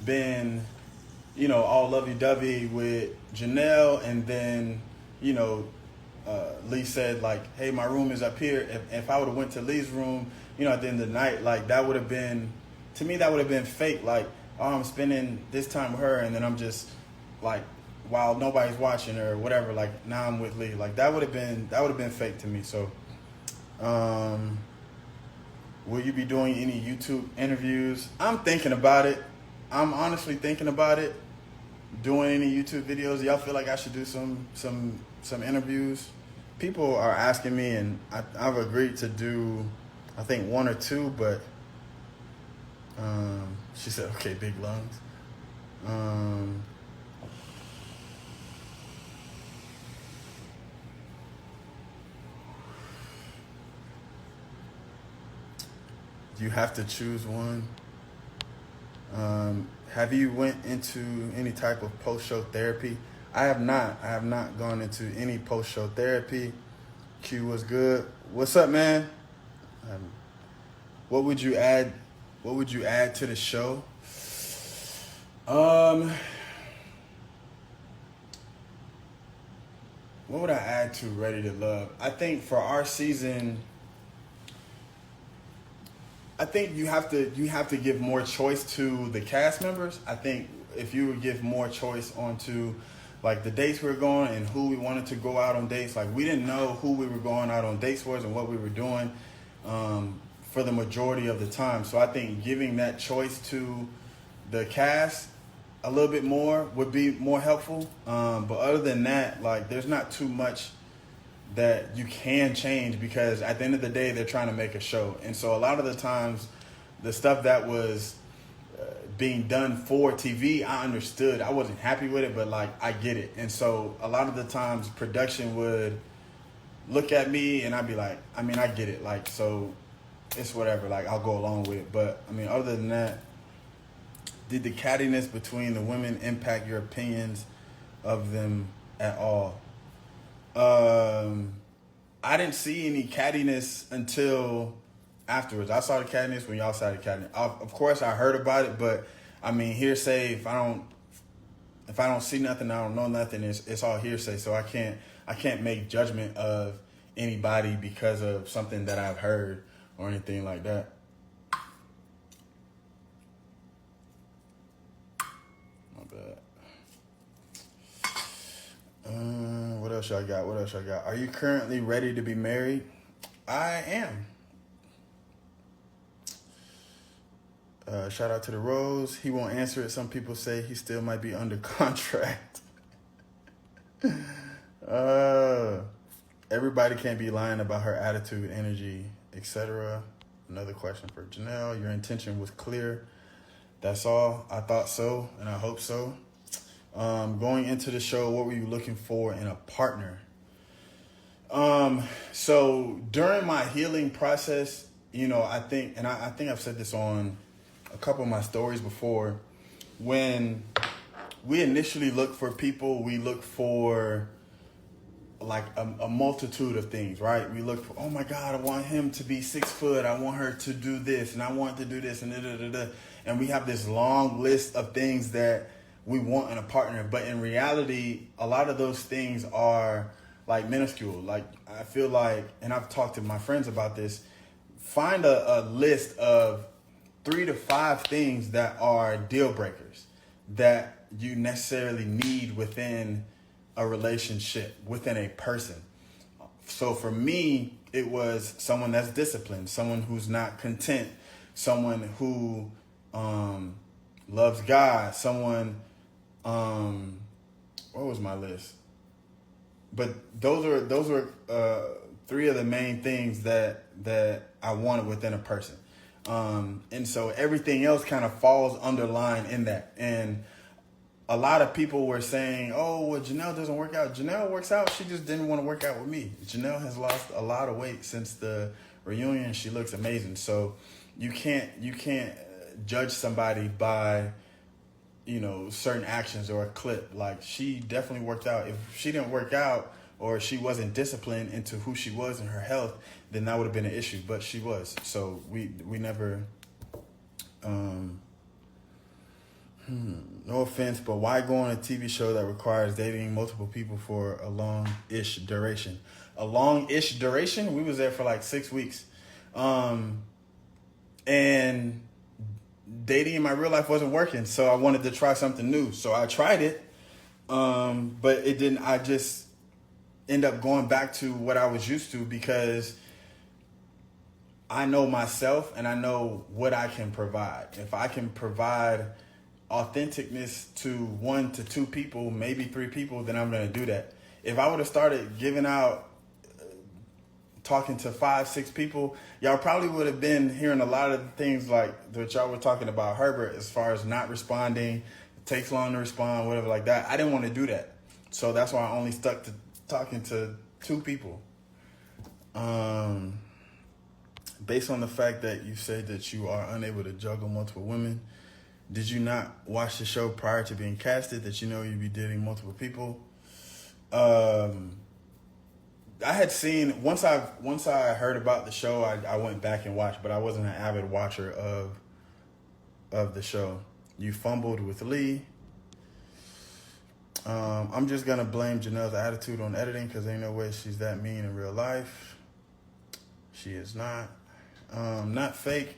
been, all lovey-dovey with Janelle, and then, you know, Lee said like, "Hey, my room is up here." If I would have went to Lee's room, at the end of the night, like that would have been, to me, that would have been fake. Like, oh, I'm spending this time with her, and then I'm just like, while nobody's watching or whatever. Like now I'm with Lee. Like that would have been fake to me. So, um, will you be doing any YouTube interviews? I'm thinking about it. I'm honestly thinking about it. Doing any YouTube videos? Y'all feel like I should do some interviews? People are asking me, and I've agreed to do, I think, one or two. But she said, "Okay, big lungs." Um, you have to choose one. Have you went into any type of post-show therapy? I have not. I have not gone into any post-show therapy. Q was good. What's up, man? Um, what would you add? What would you add to the show? What would I add to Ready to Love? I think for our season, I think you have to give more choice to the cast members. I think if you would give more choice onto like the dates we were going and who we wanted to go out on dates. Like we didn't know who we were going out on dates for and what we were doing for the majority of the time. So I think giving that choice to the cast a little bit more would be more helpful. But other than that, like there's not too much that you can change because at the end of the day, they're trying to make a show. And so a lot of the times, the stuff that was being done for TV, I understood. I wasn't happy with it, but like I get it. And so a lot of the times, production would look at me and I'd be like, I mean, I get it. Like, so it's whatever. Like, I'll go along with it. But I mean, other than that, did the cattiness between the women impact your opinions of them at all? I didn't see any cattiness until afterwards. I saw the cattiness when y'all saw the cattiness. Of course, I heard about it, but I mean, hearsay. If I don't see nothing, I don't know nothing. It's all hearsay. So I can't make judgment of anybody because of something that I've heard or anything like that. My bad. What else y'all got? Are you currently ready to be married? I am. Shout out to the Rose. He won't answer it. Some people say he still might be under contract. Everybody can't be lying about her attitude, energy, etc. Another question for Janelle. Your intention was clear. That's all. I thought so, and I hope so. Going into the show, what were you looking for in a partner? So during my healing process, I think I've said this on a couple of my stories before. When we initially look for people, we look for like a multitude of things, right? We look for, oh my God, I want him to be 6 foot. I want her to do this, and I want to do this, and and we have this long list of things that we want in a partner. But in reality, a lot of those things are like minuscule. Like I feel like, and I've talked to my friends about this, find a list of 3 to 5 things that are deal breakers that you necessarily need within a relationship, within a person. So for me, it was someone that's disciplined, someone who's not content, someone who loves God, someone, what was my list? But those were 3 of the main things that I wanted within a person. And so everything else kind of falls underlined in that. And a lot of people were saying, oh, well, Janelle doesn't work out. Janelle works out. She just didn't want to work out with me. Janelle has lost a lot of weight since the reunion. She looks amazing. So you can't judge somebody by, certain actions or a clip. Like she definitely worked out. If she didn't work out or she wasn't disciplined into who she was and her health, then that would have been an issue. But she was. So we never, No offense, but why go on a TV show that requires dating multiple people for a long-ish duration? A long-ish duration? We was there for like 6 weeks. And dating in my real life wasn't working, so I wanted to try something new. So I tried it, but it didn't. I just end up going back to what I was used to because I know myself and I know what I can provide. If I can provide authenticness to 1 to 2 people, maybe 3 people, then I'm going to do that. If I would have started giving out, talking to 5, 6 people, y'all probably would have been hearing a lot of the things like that y'all were talking about Herbert as far as not responding, it takes long to respond, whatever like that. I didn't want to do that. So that's why I only stuck to talking to 2 people. Based on the fact that you said that you are unable to juggle multiple women, did you not watch the show prior to being casted that you know you'd be dating multiple people? I had seen once I heard about the show, I went back and watched, but I wasn't an avid watcher of the show. You fumbled with Lee. I'm just gonna blame Janelle's attitude on editing because ain't no way she's that mean in real life. She is not. Not fake.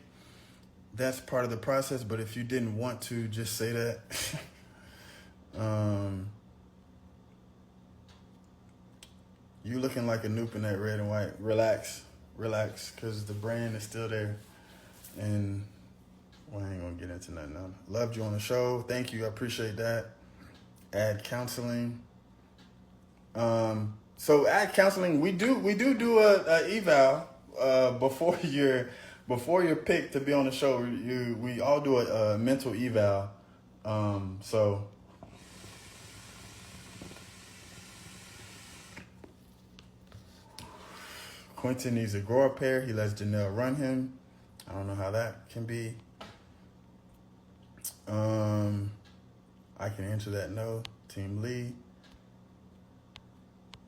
That's part of the process, but if you didn't want to, just say that. You looking like a noob in that red and white. Relax, because the brand is still there. And well, I ain't gonna get into nothing else. Loved you on the show. Thank you. I appreciate that. Add counseling. So add counseling. We do a eval before you're picked to be on the show. We all do a mental eval. So. Quinton needs a grow up pair. He lets Janelle run him. I don't know how that can be. I can answer that no. Team Lee.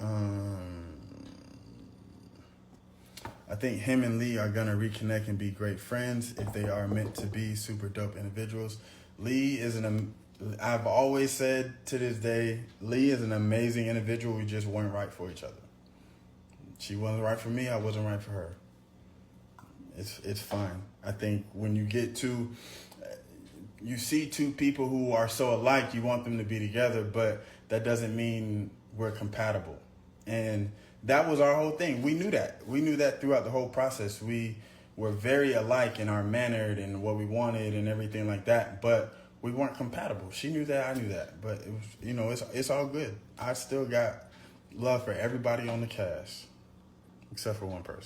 I think him and Lee are going to reconnect and be great friends if they are meant to be super dope individuals. Lee is I've always said to this day, Lee is an amazing individual. We just weren't right for each other. She wasn't right for me. I wasn't right for her. It's fine. I think when you see 2 people who are so alike, you want them to be together, but that doesn't mean we're compatible. And that was our whole thing. We knew that. We knew that throughout the whole process. We were very alike in our manner and what we wanted and everything like that, but we weren't compatible. She knew that. I knew that. But it was, it's all good. I still got love for everybody on the cast. Except for one person.